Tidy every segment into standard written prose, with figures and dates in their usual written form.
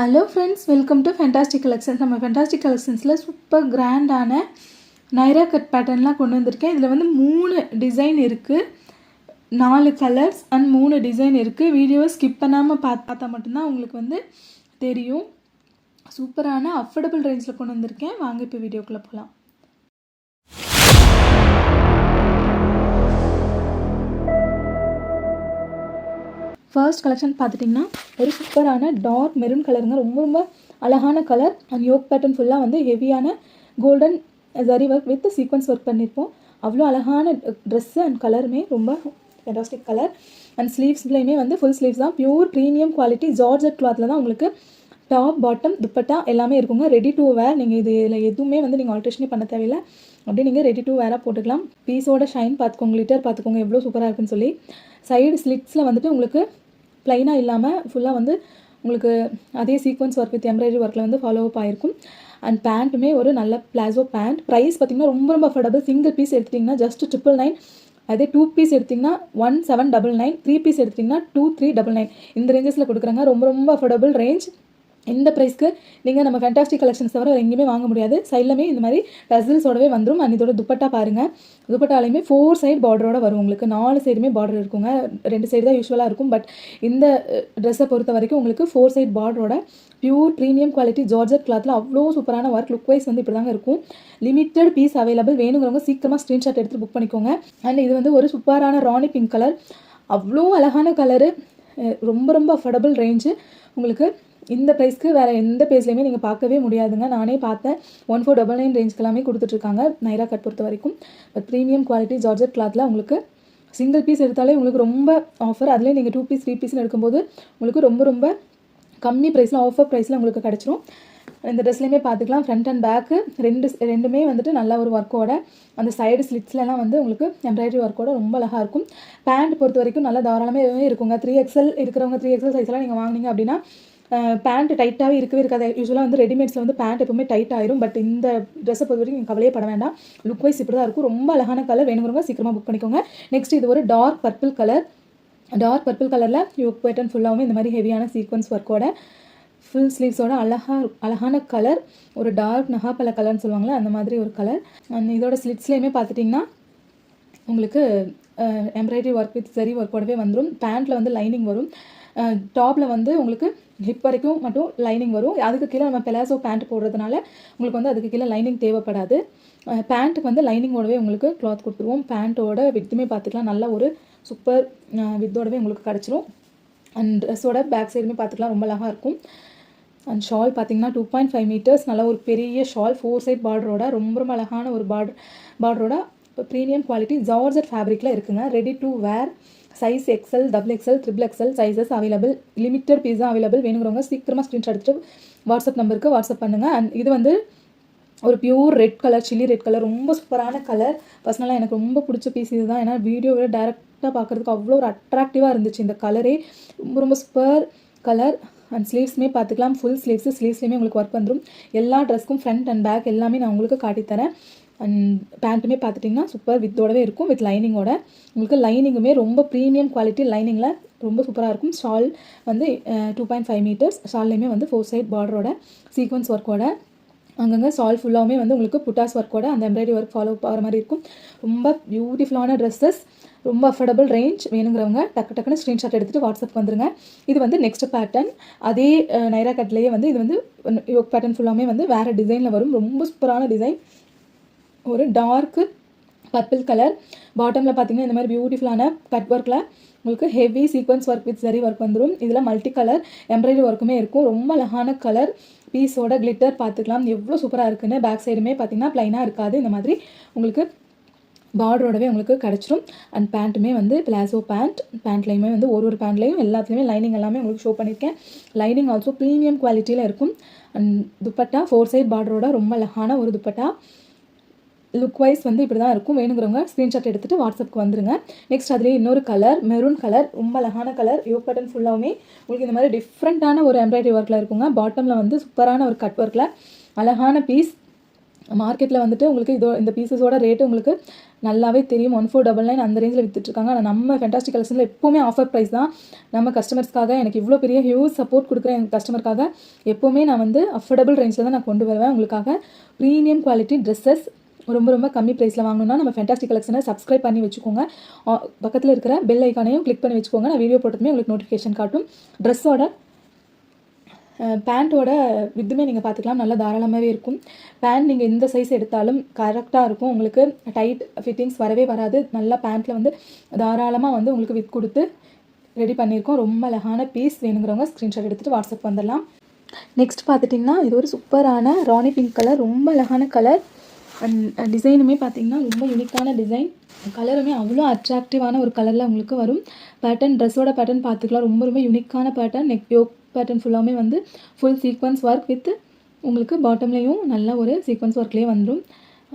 Hello friends, welcome to fantastic collections. நம்ம fantastic கலெக்ஷன்ஸில் super கிராண்டான Naira cut பேட்டர்ன்லாம் கொண்டு வந்திருக்கேன். இதில் வந்து 3 டிசைன் இருக்குது, 4 கலர்ஸ் அண்ட் 3 டிசைன் இருக்குது. வீடியோவை ஸ்கிப் பண்ணாமல் பார்த்தா மட்டும்தான் உங்களுக்கு வந்து தெரியும். சூப்பரான அஃபோர்டபுள் ரேஞ்சில் கொண்டு வந்திருக்கேன். வாங்க இப்போ வீடியோக்குள்ளே போகலாம். ஃபர்ஸ்ட் கலெக்ஷன் பார்த்துட்டிங்கன்னா ஒரு சூப்பரான டார்க் மெரூன் கலருங்க. ரொம்ப அழகான கலர் அண்ட் யோக் பேட்டர்ன் ஃபுல்லாக வந்து ஹெவியான golden zari work with sequins work பண்ணியிருப்போம். அவ்வளோ அழகான ட்ரெஸ்ஸு அண்ட் கலருமே ரொம்ப ஃபேண்டாஸ்டிக் கலர். அண்ட் ஸ்லீவ்ஸ்லேயுமே வந்து ஃபுல் ஸ்லீவ்ஸ் தான், பியூர் ப்ரீமியம் குவாலிட்டி ஜார்ஜெட் கிளாத்தில் தான் உங்களுக்கு டாப் பாட்டம் துப்பட்டா எல்லாமே இருக்குங்க. ரெடி டு வேர். நீங்கள் இதில் எதுவுமே வந்து நீங்கள் ஆல்ட்ரேஷனே பண்ண தேவையில்லை, அப்படியே நீங்கள் ரெடி டு வேராக போட்டுக்கலாம். பீஸோட ஷைன் பார்த்துக்கோங்க, லிட்டர் பார்த்துக்கோங்க எவ்வளோ சூப்பராக இருக்குன்னு சொல்லி. சைடு ஸ்லிட்ஸில் வந்துட்டு உங்களுக்கு ப்ளைனாக இல்லாமல் ஃபுல்லாக வந்து உங்களுக்கு அதே சீக்வன்ஸ் ஒர்க் வித் எம்ப்ராய்டரி ஒர்க்கில் வந்து ஃபாலோ அப் ஆகிருக்கும். அண்ட் பேண்ட்டுமே ஒரு நல்ல பிளாசோ பேண்ட். ப்ரைஸ் பார்த்திங்கன்னா ரொம்ப அஃபோர்டபுள். சிங்கிள் பீஸ் எடுத்திங்கன்னா ஜஸ்ட் 999. அதே 2 பீஸ் எடுத்திங்கன்னா 1799. 3 பீஸ் எடுத்திங்கன்னா 2399. இந்த ரேஞ்சஸில் கொடுக்குறாங்க. ரொம்ப அஃபோர்டபுள் ரேஞ்ச். இந்த ப்ரைஸ்க்கு நீங்கள் நம்ம ஃபேண்டாஸ்டிக் கலெக்ஷன்ஸ் தவிர எங்கேயுமே வாங்க முடியாது. சைட்லமே இந்த மாதிரி டசில்ஸோடவே வந்துடும். அண்ட் இதோட துப்பட்டா பாருங்கள், துப்பட்டாலையுமே 4 சைடு பார்டரோட வரும். உங்களுக்கு 4 சைடுமே பார்டர் இருக்குங்க. 2 சைடு தான் யூஸ்வலாக இருக்கும். பட் இந்த ட்ரெஸ்ஸை பொறுத்த வரைக்கும் உங்களுக்கு 4 சைடு பார்டரோட பியூர் ப்ரீமியம் குவாலிட்டி ஜார்ஜெட் கிளாத்தில் அவ்வளோ சூப்பரான ஒர்க். லுக் வைஸ் வந்து இப்படி தாங்க இருக்கும். Limited piece available. வேணுங்கிறவங்க சீக்கிரமாக ஸ்க்ரீன்ஷாட் எடுத்து புக் பண்ணிக்கோங்க. அண்ட் இது வந்து ஒரு சூப்பரான ராணி பிங்க் கலர். அவ்வளோ அழகான கலரு. ரொம்ப அஃபோர்டபுள் ரேஞ்சு. உங்களுக்கு இந்த ப்ரைஸ்க்கு வேறு எந்த பேஸ்லையுமே நீங்கள் பார்க்கவே முடியாதுங்க. நானே பார்த்தேன். 1499 ரேஞ்சுக்கு எல்லாமே கொடுத்துட்ருக்காங்க நைரா கட் பொறுத்த வரைக்கும். பட் ப்ரீமியம் குவாலிட்டி ஜார்ஜெட் கிளாத்தில் உங்களுக்கு சிங்கிள் பீஸ் எடுத்தாலே உங்களுக்கு ரொம்ப ஆஃபர். அதுலேயே நீங்கள் 2 பீஸ் 3 பீஸ்னு எடுக்கும்போது உங்களுக்கு ரொம்ப கம்மி ப்ரைஸில் ஆஃபர் ப்ரைஸில் உங்களுக்கு கிடச்சிரும். இந்த ட்ரெஸ்லேயுமே பார்த்துக்கலாம். ஃப்ரண்ட் அண்ட் பேக்கு ரெண்டுமே வந்துட்டு நல்ல ஒரு ஒர்க்கோட, அந்த சைடு ஸ்லிட்ஸ்லாம் வந்து உங்களுக்கு எம்ப்ராய்டரி ஒர்க்கோட ரொம்ப அழகாக இருக்கும். பேண்ட் பொறுத்த வரைக்கும் நல்லா தாராளமாக இருக்குங்க. 3XL இருக்கிறவங்க 3XL சைஸ்லாம் நீங்கள் வாங்கினீங்க அப்படின்னா பேண்ட் டைட்டாகவே இருக்கவே இருக்காது. யூஸ்வலாக வந்து ரெடிமேட்ஸில் வந்து பேண்ட் எப்பவுமே டைட் ஆயிரும். பட் இந்த ட்ரெஸ்ஸை பொறுத்த வரைக்கும் நீங்கள் கவலையே பட வேண்டாம். லுக் வைஸ் இப்படி தான் இருக்கும். ரொம்ப அழகான கலர். வேணுங்கிறவங்க சீக்கிரமாக புக் பண்ணிக்கோங்க. நெக்ஸ்ட் இது ஒரு dark purple colour. Dark purple கலரில் யோக் பேட்டர்ன் ஃபுல்லாகவே இந்த மாதிரி ஹெவியான சீக்வன்ஸ் ஒர்க்கோட ஃபுல் ஸ்லீவ்ஸோட அழகான கலர். ஒரு டார்க் நகாப்பழ கலர்னு சொல்லுவாங்களே அந்த மாதிரி ஒரு கலர். அண்ட் இதோட ஸ்லிட்ஸ்லேயுமே பார்த்துட்டிங்கன்னா உங்களுக்கு எம்ப்ராய்டரி ஒர்க் வித் சரி ஒர்க்கோடவே வந்துடும். பேண்ட்டில் வந்து லைனிங் வரும். டாப்பில் வந்து உங்களுக்கு ஹிப் வரைக்கும் மட்டும் லைனிங் வரும். அதுக்கு கீழே நம்ம பெலாசோ பேண்ட் போடுறதுனால உங்களுக்கு வந்து அதுக்கு கீழே லைனிங் தேவைப்படாது. பேண்ட்டுக்கு வந்து லைனிங்கோடவே உங்களுக்கு கிளாத் கொடுத்துருவோம். பேண்ட்டோட வித்துமே பார்த்துக்கலாம். நல்ல ஒரு சூப்பர் வித்தோடவே உங்களுக்கு கிடச்சிரும். அண்ட் ட்ரெஸ்ஸோட பேக் சைடுமே பார்த்துக்கலாம். ரொம்ப அழகாக இருக்கும். அண்ட் ஷால் பார்த்திங்கன்னா 2.5 மீட்டர்ஸ். நல்ல ஒரு பெரிய ஷால். 4 சைட் பார்டரோட ரொம்ப அழகான ஒரு பார்டரோட ப்ரீமியம் குவாலிட்டி ஜார்ஜெட் ஃபேப்ரிக்கில் இருக்குங்க. Ready to wear. Size XL, XXL, XXL sizes available. Limited piece தான் அவைலபிள். வேணுங்கிறவங்க சீக்கிரமாக ஸ்க்ரீன்ஷாட் எடுத்துட்டு வாட்ஸ்அப் நம்பருக்கு வாட்ஸ்அப் பண்ணுங்கள். அண்ட் இது வந்து ஒரு pure red colour, chilli red colour. ரொம்ப சூப்பரான கலர். பர்சனலாக எனக்கு ரொம்ப பிடிச்ச பீஸ் இது தான். ஏன்னா வீடியோவை டேரெக்டாக பார்க்குறதுக்கு அவ்வளோ ஒரு அட்ராக்டிவாக இருந்துச்சு இந்த கலரே. ரொம்ப சூப்பர் கலர். அண்ட் ஸ்லீவ்ஸுமே பார்த்துக்கலாம். ஃபுல் ஸ்லீவ்ஸ்லேயுமே உங்களுக்கு ஒர்க் வந்துடும். எல்லா ட்ரெஸ்க்கும் ஃப்ரண்ட் அண்ட் பேக் எல்லாமே நான் உங்களுக்கு காட்டித்தரேன். அண்ட் பேண்ட்டுமே பார்த்துட்டிங்கன்னா சூப்பர் வித்தோடவே இருக்கும், வித் லைனிங்கோட. உங்களுக்கு லைனிங்குமே ரொம்ப ப்ரீமியம் குவாலிட்டி லைனிங்கில் ரொம்ப சூப்பராக இருக்கும். ஷால் வந்து 2.5 மீட்டர்ஸ். ஷால்லையுமே வந்து 4 சைட் பார்டரோட சீக்வன்ஸ் ஒர்க்கோட அங்கங்கே ஷால் ஃபுல்லாகவுமே வந்து உங்களுக்கு புட்டாஸ் ஒர்க்கோட அந்த எம்ப்ராய்டரி ஒர்க் ஃபாலோ ஆகிற மாதிரி இருக்கும். ரொம்ப பியூட்டிஃபுல்லான ட்ரெஸ்ஸஸ். ரொம்ப அஃபோர்டபுள் ரேஞ்ச். வேணுங்கிறவங்க டக்குன்னு ஸ்க்ரீன்ஷாட் எடுத்துகிட்டு வாட்ஸ்அப் வந்துருங்க. இது வந்து நெக்ஸ்ட் பேட்டர்ன். அதே நைரா கட்லேயே வந்து இது வந்து யோக் பேட்டர்ன் ஃபுல்லாமே வந்து வேறு டிசைனில் வரும். ரொம்ப சூப்பரான டிசைன். ஒரு டார்க்கு பர்பிள் கலர். பாட்டமில் பார்த்தீங்கன்னா இந்த மாதிரி பியூட்டிஃபுல்லான கட் ஒர்க்கில் உங்களுக்கு ஹெவி சீக்வன்ஸ் ஒர்க் வித் சரி ஒர்க் வந்துடும். இதில் மல்டி கலர் எம்ப்ராய்டரி ஒர்க்குமே இருக்கும். ரொம்ப அழகான கலர். பீஸோட கிளிட்டர் பார்த்துக்கலாம் எவ்வளோ சூப்பராக இருக்குன்னு. பேக் சைடுமே பார்த்தீங்கன்னா ப்ளைனாக இருக்காது. இந்த மாதிரி உங்களுக்கு பார்டரோடவே உங்களுக்கு கிடச்சிரும். அண்ட் பேண்ட்டுமே வந்து பிளாசோ பேண்ட்லேயுமே வந்து ஒரு பேண்ட்லேயும் எல்லாத்துலேயுமே லைனிங் எல்லாமே உங்களுக்கு ஷோ பண்ணியிருக்கேன். லைனிங் ஆல்சோ ப்ரீமியம் குவாலிட்டியில் இருக்கும். அண்ட் துப்பட்டா 4 சைட் பார்டரோட ரொம்ப அழகான ஒரு துப்பட்டா. லுக் வைஸ் வந்து இப்படி தான் இருக்கும். வேணுங்கிறவங்க ஸ்க்ரீன்ஷாட் எடுத்துகிட்டு வாட்ஸ்அப்புக்கு வந்துருங்க. நெக்ஸ்ட் அதுலேயே இன்னொரு கலர் மெரூன் கலர். ரொம்ப அழகான கலர். யோக் பேட்டர்ன் ஃபுல்லாகவுமே உங்களுக்கு இந்த மாதிரி டிஃப்ரெண்ட்டான ஒரு எம்ப்ராய்டரி ஒர்க்கில் இருக்குங்க. பாட்டமில் வந்து சூப்பரான ஒரு கட் ஒர்க்கில் அழகான பீஸ். மார்க்கெட்டில் வந்துட்டு உங்களுக்கு இந்த பீசஸோட ரேட்டு உங்களுக்கு நல்லாவே தெரியும். 1499 அந்த ரேஞ்சில் விற்றுட்ருக்காங்க. ஆனால் நம்ம ஃபேண்டாஸ்டிக் கலெக்ஷனில் எப்போவுமே ஆஃபர் ப்ரைஸ் தான். நம்ம கஸ்டமர்ஸ்க்காக எனக்கு இவ்வளோ பெரிய ஹியூஜ் சப்போர்ட் கொடுக்குறேன் எங்கள் கஸ்டமருக்காக. எப்போவுமே நான் வந்து அஃபோர்டபுள் ரேஞ்சில் தான் நான் கொண்டு வருவேன் உங்களுக்காக. ப்ரீமியம் குவாலிட்டி ட்ரெஸ்ஸஸ் ரொம்ப ரொம்ப கம்மி ப்ரைஸில் வாங்கணும்னா நம்ம ஃபேண்டாஸ்டிக் கலெக்ஷனை சப்ஸ்கிரைப் பண்ணி வச்சுக்கோங்க. பக்கத்தில் இருக்கிற பெல் ஐக்கானையும் கிளிக் பண்ணி வச்சுக்கோங்க. நான் வீடியோ போட்டதுமே உங்களுக்கு நோட்டிஃபிகேஷன் காட்டும். ட்ரெஸ்ஸோட பேண்ட்டோட வித்துமே நீங்கள் பார்த்துக்கலாம், நல்லா தாராளமாகவே இருக்கும். பேண்ட் நீங்கள் எந்த சைஸ் எடுத்தாலும் கரெக்டாக இருக்கும். உங்களுக்கு டைட் ஃபிட்டிங்ஸ் வரவே வராது. நல்லா பேண்ட்டில் வந்து தாராளமாக வந்து உங்களுக்கு வித் கொடுத்து ரெடி பண்ணியிருக்கோம். ரொம்ப அழகான பீஸ் வேணுங்கிறவங்க ஸ்க்ரீன்ஷாட் எடுத்துகிட்டு வாட்ஸ்அப் வந்துடலாம். நெக்ஸ்ட் பார்த்துட்டிங்கன்னா இது ஒரு சூப்பரான ராணி பிங்க் கலர், ரொம்ப அழகான கலர். அண்ட் டிசைனுமே பார்த்திங்கன்னா ரொம்ப யூனிக்கான டிசைன். கலருமே அவ்வளோ அட்ராக்டிவான ஒரு கலரில் உங்களுக்கு வரும். பேட்டர்ன் ட்ரெஸ்ஸோட பேட்டர்ன் பார்த்துக்கலாம், ரொம்ப ரொம்ப யூனிக்கான பேட்டர்ன். நெக் யோக் பேட்டர்ன் ஃபுல்லாமே வந்து ஃபுல் சீக்வன்ஸ் ஒர்க் வித் உங்களுக்கு பாட்டம்லேயும் நல்ல ஒரு சீக்வன்ஸ் ஒர்க்லேயே வந்துடும்.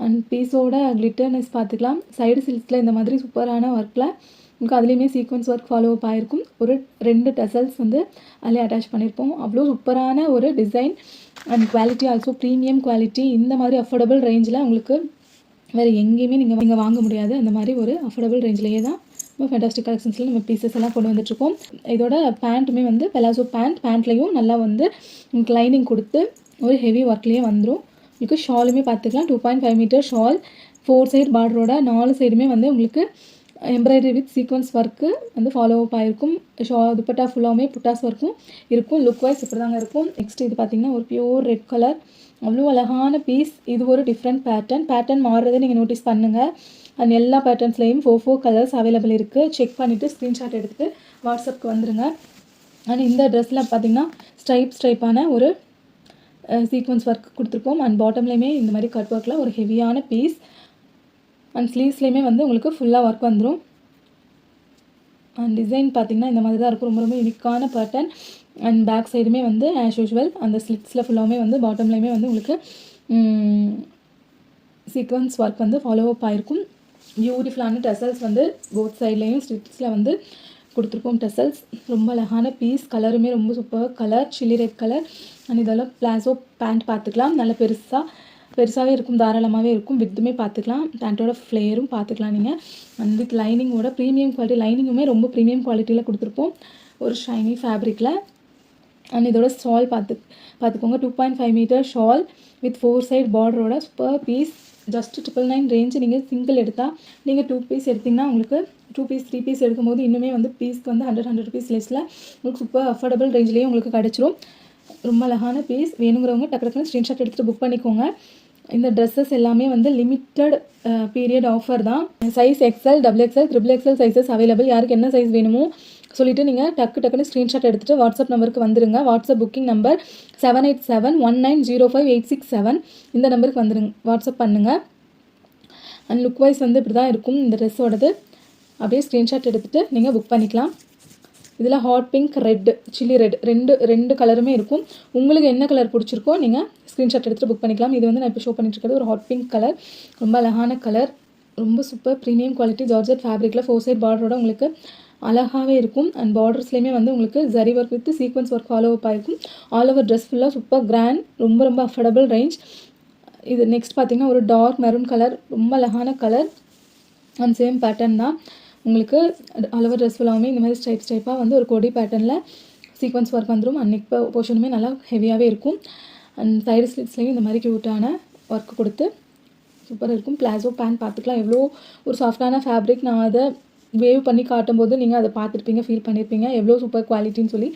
அண்ட் பீஸோட கிளிட்டர்னஸ் பார்த்துக்கலாம். சைடு சில்க்ஸில் இந்த மாதிரி சூப்பரான ஒர்க்கில் உங்களுக்கு அதுலேயுமே சீக்வன்ஸ் ஒர்க் ஃபாலோ அப் ஆகிருக்கும். ஒரு 2 டசல்ஸ் வந்து அதிலே அட்டாச் பண்ணியிருப்போம். அவ்வளோ சூப்பரான ஒரு design and quality also premium quality. இந்த மாதிரி அஃபோர்டபுள் ரேஞ்சில் உங்களுக்கு வேறு எங்கேயுமே நீங்கள் வாங்க முடியாது. அந்த மாதிரி ஒரு அஃபோர்டபுள் ரேஞ்சிலேயே தான் நம்ம ஃபேண்டாஸ்டிக் கலெக்ஷன்ஸில் நம்ம பீசஸ் எல்லாம் கொண்டு வந்துட்டுருக்கோம். இதோட பேண்ட்டுமே வந்து பெலாசோ பேண்ட்லேயும் நல்லா வந்து உங்களுக்கு லைனிங் கொடுத்து ஒரு ஹெவி ஒர்க்லேயே வந்துடும். உங்களுக்கு ஷாலுமே பார்த்துக்கலாம், 2.5 மீட்டர் ஷால், 4 சைடு பார்டரோட 4 சைடுமே வந்து உங்களுக்கு எம்ப்ராய்டரி வித் சீக்வன்ஸ் ஒர்க்கு வந்து ஃபாலோ அப் ஆகிருக்கும். துப்பட்டா ஃபுல்லாகவுமே புட்டாஸ் ஒர்க்கும் இருக்கும். லுக் வைஸ் இப்படி தாங்க இருக்கும். நெக்ஸ்ட் இது பார்த்திங்கன்னா ஒரு பியூர் ரெட் கலர், அவ்வளோ அழகான பீஸ். இது ஒரு டிஃப்ரெண்ட் பேட்டர்ன் மாறுறதை நீங்கள் நோட்டீஸ் பண்ணுங்கள். அண்ட் எல்லா பேட்டர்ன்ஸ்லேயும் 4 கலர்ஸ் அவைலபிள் இருக்குது. செக் பண்ணிவிட்டு ஸ்க்ரீன்ஷாட் எடுத்துகிட்டு வாட்ஸ்அப்புக்கு வந்துடுங்க. அண்ட் இந்த ட்ரெஸ்ஸில் பார்த்திங்கன்னா ஸ்ட்ரைப்பான ஒரு சீக்வன்ஸ் ஒர்க் கொடுத்துருக்கோம். அண்ட் பாட்டம்லேயுமே இந்த மாதிரி கட் ஒர்க்கில் ஒரு ஹெவியான பீஸ். அண்ட் ஸ்லீவ்ஸ்லேயுமே வந்து உங்களுக்கு ஃபுல்லாக ஒர்க் வந்துடும். அண்ட் டிசைன் பார்த்திங்கன்னா இந்த மாதிரி தான் இருக்கும். ரொம்ப ரொம்ப யூனிக்கான பேட்டர்ன். அண்ட் பேக் சைடுமே வந்து ஆஸ் யூஷுவல் அந்த ஸ்லிட்ஸில் ஃபுல்லாகவுமே வந்து பாட்டம்லேயுமே வந்து உங்களுக்கு சீக்வன்ஸ் ஒர்க் வந்து ஃபாலோ அப் ஆகிருக்கும். பியூட்டிஃபுல்லான டெசல்ஸ் வந்து போத் சைட்லேயும் ஸ்லிட்ஸில் வந்து கொடுத்துருப்போம். டெசல்ஸ் ரொம்ப அழகான பீஸ். கலருமே ரொம்ப super colour, chilli red colour. And இதெல்லாம் பிளாசோ பேண்ட் பார்த்துக்கலாம், நல்ல பெருசாகவே இருக்கும், தாராளமாகவே இருக்கும். வித்துமே பார்த்துக்கலாம், பேண்ட்டோட ஃப்ளேயரும் பார்த்துக்கலாம் நீங்கள். அண்ட் வித் லைனிங்கோட ப்ரீமியம் குவாலிட்டி, லைனிங்குமே ரொம்ப ப்ரீமியம் குவாலிட்டியில் கொடுத்துருப்போம், ஒரு ஷைனி ஃபேப்ரிக்கில். அண்ட் இதோட ஷால் பார்த்துக்கோங்க, 2.5 மீட்டர் ஷால் வித் 4 சைடு பார்டரோட சூப்பர் பீஸ். Just 999 range. நீங்கள் சிங்கிள் எடுத்தால், நீங்கள் 2 பீஸ் எடுத்திங்கன்னா உங்களுக்கு 2 பீஸ் 3 பீஸ் எடுக்கும்போது இன்னுமே வந்து பீஸ்க்கு வந்து 100 ருபீஸ் லெஸ்ஸில் உங்களுக்கு சூப்பர் அஃபோர்டபுள் ரேஞ்சிலேயே உங்களுக்கு கிடச்சிரும். ரொம்ப அழகான பீஸ். வேணுங்கிறவங்க டக்குனு ஸ்க்ரீன்ஷாட் எடுத்துகிட்டு புக் பண்ணிக்கோங்க. இந்த ட்ரெஸ்ஸஸ் எல்லாமே வந்து லிமிட்டட் பீரியட் ஆஃபர் தான். Size XL, XXL, XXL sizes available. யாருக்கு என்ன சைஸ் வேணுமோ சொல்லிவிட்டு நீங்கள் டக்குன்னு ஸ்க்ரீன்ஷாட் எடுத்துகிட்டு வாட்ஸ்அப் நம்பருக்கு வந்துடுங்க. WhatsApp booking number 7871905867. இந்த நம்பருக்கு வந்துடுங்க, வாட்ஸ்அப் பண்ணுங்கள். அண்ட் லுக் வைஸ் வந்து இப்படி தான் இருக்கும் இந்த ட்ரெஸ்ஸோடது. அப்படியே ஸ்க்ரீன்ஷாட் எடுத்துகிட்டு நீங்கள் புக் பண்ணிக்கலாம். இதில் hot pink, red, chilli red ரெண்டு கலருமே இருக்கும். உங்களுக்கு என்ன கலர் பிடிச்சிருக்கோ நீங்கள் ஸ்க்ரீன்ஷாட் எடுத்துகிட்டு புக் பண்ணிக்கலாம். இது வந்து நான் இப்போ ஷோ பண்ணிட்டு இருக்கிறது ஒரு ஹாட் பிங்க் கலர், ரொம்ப அழகான கலர், ரொம்ப சூப்பர் ப்ரீமியம் குவாலிட்டி ஜார்ஜெட் ஃபேப்ரிக்கில் 4 சைட் பார்டரோட உங்களுக்கு அழகாகவே இருக்கும். அண்ட் பார்டர்ஸ்லேயுமே வந்து உங்களுக்கு zari work with sequins work follow up ஆகிருக்கும். ஆல் ஓவர் ட்ரெஸ் ஃபுல்லாக சூப்பர் கிராண்ட், ரொம்ப ரொம்ப அஃபோர்டபுள் ரேஞ்ச். இது நெக்ஸ்ட் பார்த்திங்கன்னா ஒரு டார்க் மெரூன் கலர், ரொம்ப அழகான கலர். அண்ட் சேம் பேட்டர்ன் தான் உங்களுக்கு ஆல் ஓவர் ட்ரெஸ் ஃபுல்லாகவுமே இந்த மாதிரி ஸ்டைப்பாக வந்து ஒரு கொடி பேட்டர்னில் சீக்வன்ஸ் ஒர்க் வந்துடும். அண்ட் நெக் போர்ஷனுமே நல்லா ஹெவியாகவே இருக்கும். அண்ட் சைடு ஸ்லிட்ஸ்லேயும் இந்த மாதிரி க்யூட்டான ஒர்க் கொடுத்து சூப்பராக இருக்கும். பிளாசோ பேண்ட் பார்த்துக்கலாம், எவ்வளோ ஒரு சாஃப்டான ஃபேப்ரிக். நான் அதை வேவ் பண்ணி காட்டும்போது நீங்கள் அதை பார்த்துருப்பீங்க, ஃபீல் பண்ணியிருப்பீங்க எவ்வளோ சூப்பர் குவாலிட்டின்னு சொல்லி.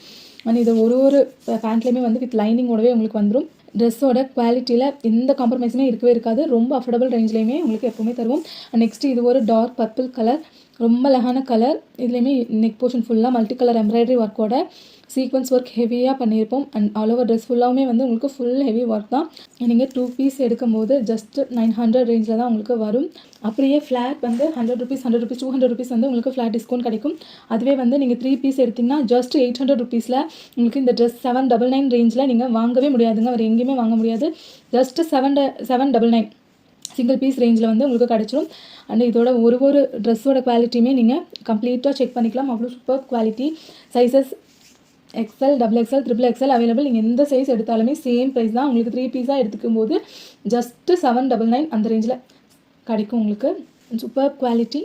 அண்ட் இது ஒரு பேண்ட்லேயுமே வந்து வித் லைனிங்கோடவே உங்களுக்கு வந்துடும். ட்ரெஸ்ஸோட குவாலிட்டியில் எந்த காம்ப்ரமைஸுமே இருக்கவே இருக்காது. ரொம்ப அஃபோர்டபுள் ரேஞ்ச்லேயுமே உங்களுக்கு எப்போவுமே தருவோம். நெக்ஸ்ட்டு இது ஒரு டார்க் பர்பிள் கலர், ரொம்ப அழகான கலர். இதுலேயுமே நெக் போர்ஷன் ஃபுல்லாக மல்டி கலர் எம்ப்ராய்டரி ஒர்க்கோட சீக்வன்ஸ் ஒர்க் ஹெவியாக பண்ணியிருப்போம். அண்ட் ஆல் ஓவர் ட்ரெஸ் ஃபுல்லாகவுமே வந்து உங்களுக்கு ஃபுல் ஹெவி ஒர்க் தான். நீங்கள் 2 பீஸ் எடுக்கும்போது ஜஸ்ட் 900 ரேஞ்சில் தான் உங்களுக்கு வரும். அப்படியே ஃப்ளாட் வந்து 100 ருபீஸ் 200 ருபீஸ் வந்து உங்களுக்கு ஃப்ளாட் டிஸ்கவுண்ட் கிடைக்கும். அதுவே வந்து நீங்கள் 3 பீஸ் எடுத்திங்கன்னா ஜஸ்ட் 800 ருபீஸில் உங்களுக்கு இந்த ட்ரெஸ் 799 ரேஞ்சில் நீங்கள் வாங்கவே முடியாதுங்க, வேறு எங்கேயுமே வாங்க முடியாது. ஜஸ்ட் 799 சிங்கிள் பீஸ் ரேஞ்சில் வந்து உங்களுக்கு கிடச்சிரும். அண்ட் இதோட ஒரு ட்ரெஸ்ஸோட குவாலிட்டியுமே நீங்கள் கம்ப்ளீட்டாக செக் பண்ணிக்கலாம், அவ்வளோ super quality. Sizes XL, double XL, triple XL available. நீங்கள் எந்த சைஸ் எடுத்தாலுமே சேம் ப்ரைஸ் தான். உங்களுக்கு 3 பீஸாக எடுத்துக்கும் போது ஜஸ்ட்டு 799 அந்த ரேஞ்சில் கிடைக்கும் உங்களுக்கு. சூப்பர் குவாலிட்டி,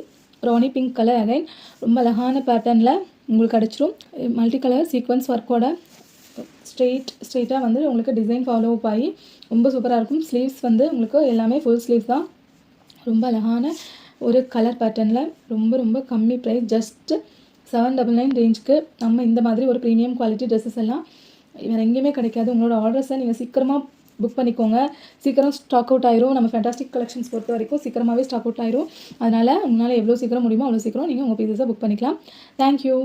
ராணி பிங்க் கலர், அகைன் ரொம்ப அழகான பேட்டர்னில் உங்களுக்கு கிடச்சிரும். மல்டி கலர் சீக்வன்ஸ் ஒர்க்கோட ஸ்ட்ரெயிட்டாக வந்து உங்களுக்கு டிசைன் ஃபாலோ அப் ஆகி ரொம்ப சூப்பராக இருக்கும். ஸ்லீவ்ஸ் வந்து உங்களுக்கு எல்லாமே ஃபுல் ஸ்லீவ்ஸ் தான். ரொம்ப அழகான ஒரு கலர் பேட்டர்னில் ரொம்ப ரொம்ப கம்மி ப்ரைஸ், ஜஸ்ட்டு 799 ரேஞ்சுக்கு நம்ம இந்த மாதிரி ஒரு ப்ரீமியம் குவாலிட்டி ட்ரெஸ்ஸஸ் எல்லாம் வேறு எங்கேயுமே கிடைக்காது. உங்களோட ஆர்டர்ஸை நீங்கள் சீக்கிரமாக புக் பண்ணிக்கோங்க. சீக்கிரம் ஸ்டாக் அவுட் ஆயிரும். நம்ம ஃபேண்டாஸ்டிக் கலெக்ஷன்ஸ் பொறுத்த வரைக்கும் சீக்கிரமாகவே ஸ்டாக் அவுட் ஆயிரும். அதனால் உங்களால் எவ்வளோ சீக்கிரம் முடியுமோ அவ்வளோ சீக்கிரம் நீங்கள் உங்கள் பீசஸை புக் பண்ணிக்கலாம். தேங்க்யூ.